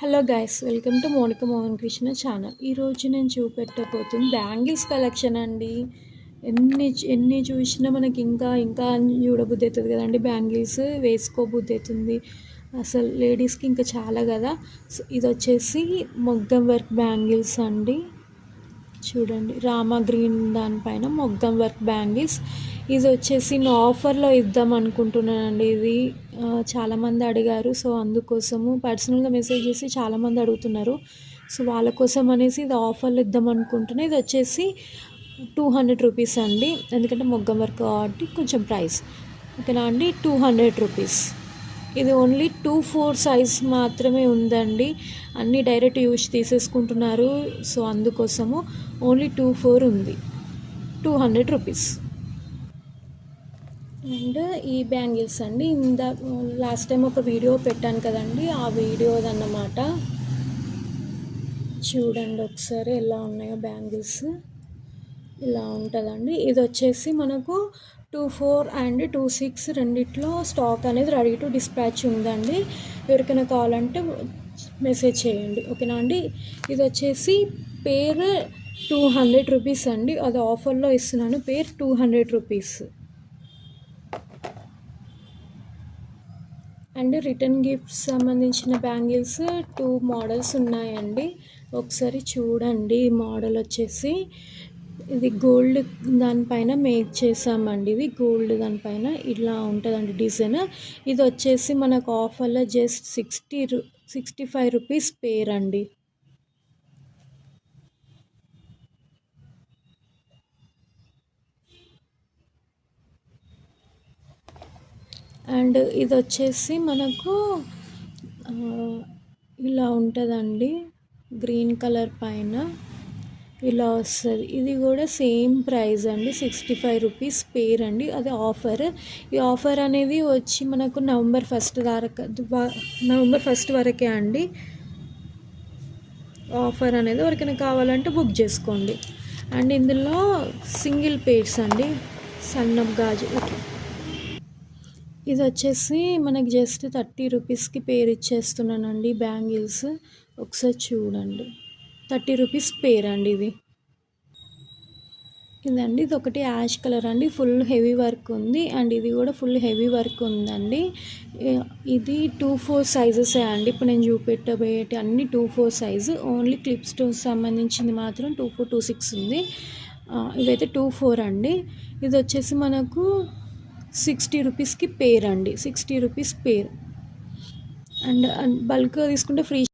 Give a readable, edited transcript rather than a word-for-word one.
Hello guys, welcome to Monika Mohan Krishna channel. ఈరోజు నేను చూపెట్టబోతుంది bangles collection అండి. ఎన్ని చూసినా మనకి ఇంకా ఇంకా చూడబుద్ధి అవుతుంది కదండి. బ్యాంగిల్స్ వేసుకోబుద్ధి అవుతుంది అసలు లేడీస్కి ఇంకా చాలా కదా. సో ఇది వచ్చేసి మొగ్గం వర్క్ బ్యాంగిల్స్ అండి. చూడండి, రామా గ్రీన్ దానిపైన మొగ్గం వర్క్ బ్యాంగిల్స్. ఇది వచ్చేసి నేను ఆఫర్లో ఇద్దాం అనుకుంటున్నానండి. ఇది చాలామంది అడిగారు, సో అందుకోసము పర్సనల్గా మెసేజ్ చేసి చాలామంది అడుగుతున్నారు. సో వాళ్ళ కోసం అనేసి ఇది ఆఫర్లో ఇద్దాం అనుకుంటున్నాను. ఇది వచ్చేసి 200 రూపీస్ అండి, ఎందుకంటే మొగ్గం వర్క్ కాబట్టి కొంచెం ప్రైస్ ఓకేనా అండి. 200 రూపీస్. ఇది ఓన్లీ 2-4 సైజ్ మాత్రమే ఉందండి. అన్నీ డైరెక్ట్ యూజ్ తీసేసుకుంటున్నారు, సో అందుకోసము ఓన్లీ 2-4 ఉంది. 200 రూపీస్. అండ్ ఈ బ్యాంగిల్స్ అండి, లాస్ట్ టైం ఒక వీడియో పెట్టాను కదండి, ఆ వీడియోది అన్నమాట. చూడండి ఒకసారి ఎలా ఉన్నాయో బ్యాంగిల్స్. ఇలా ఉంటుందండి. ఇది వచ్చేసి మనకు 2-4 అండ్ 2-6 రెండిట్లో స్టాక్ అనేది రెడీ టు డిస్పాచ్ ఉందండి. ఎవరికైనా కావాలంటే మెసేజ్ చేయండి ఓకేనా అండి. ఇది వచ్చేసి పేర్ 200 రూపీస్ అండి, అది ఆఫర్లో ఇస్తున్నాను. పేర్ 200 రూపీస్. అండ్ రిటర్న్ గిఫ్ట్స్ సంబంధించిన బ్యాంగిల్స్ 2 మోడల్స్ ఉన్నాయండి. ఒకసారి చూడండి. మోడల్ వచ్చేసి ఇది గోల్డ్ దానిపైన మేక్ చేసామండి. ఇది గోల్డ్ దానిపైన ఇలా ఉంటుందండి డిజైన్. ఇది వచ్చేసి మనకు ఆఫర్లో జస్ట్ 65 రూపీస్ పేర్ అండి. అండ్ ఇది వచ్చేసి మనకు ఇలా ఉంటుందండి, గ్రీన్ కలర్ పైన ఇలా వస్తుంది. ఇది కూడా సేమ్ ప్రైస్ అండి, 65 రూపీస్ పేర్ అండి. అది ఆఫర్. ఈ ఆఫర్ అనేది వచ్చి మనకు నవంబర్ 1 వరకే అండి. ఆఫర్ అనేది ఎవరికైనా కావాలంటే బుక్ చేసుకోండి. అండ్ ఇందులో సింగిల్ పేర్స్ అండి, సన్నం గాజు. ఇది వచ్చేసి మనకి జస్ట్ 30 రూపీస్కి పేర్ ఇచ్చేస్తున్నానండి బ్యాంగిల్స్. ఒకసారి చూడండి, 30 రూపీస్ పేర్ అండి ఇది. ఇదండి, ఇది ఒకటి యాష్ కలర్ అండి, ఫుల్ హెవీ వర్క్ ఉంది. అండ్ ఇది కూడా ఫుల్ హెవీ వర్క్ ఉందండి. ఇది 2-4 సైజెసే అండి. ఇప్పుడు నేను చూపెట్టబోయేటి అన్ని 2-4 సైజు. ఓన్లీ క్లిప్ స్టోన్స్ సంబంధించింది మాత్రం 2-4, 2-6 ఉంది. ఇవైతే 2-4 అండి. ఇది వచ్చేసి మనకు 60 రూపీస్కి పేర్ అండి, 60 రూపీస్ పేర్. అండ్ బల్క్గా తీసుకుంటే ఫ్రీ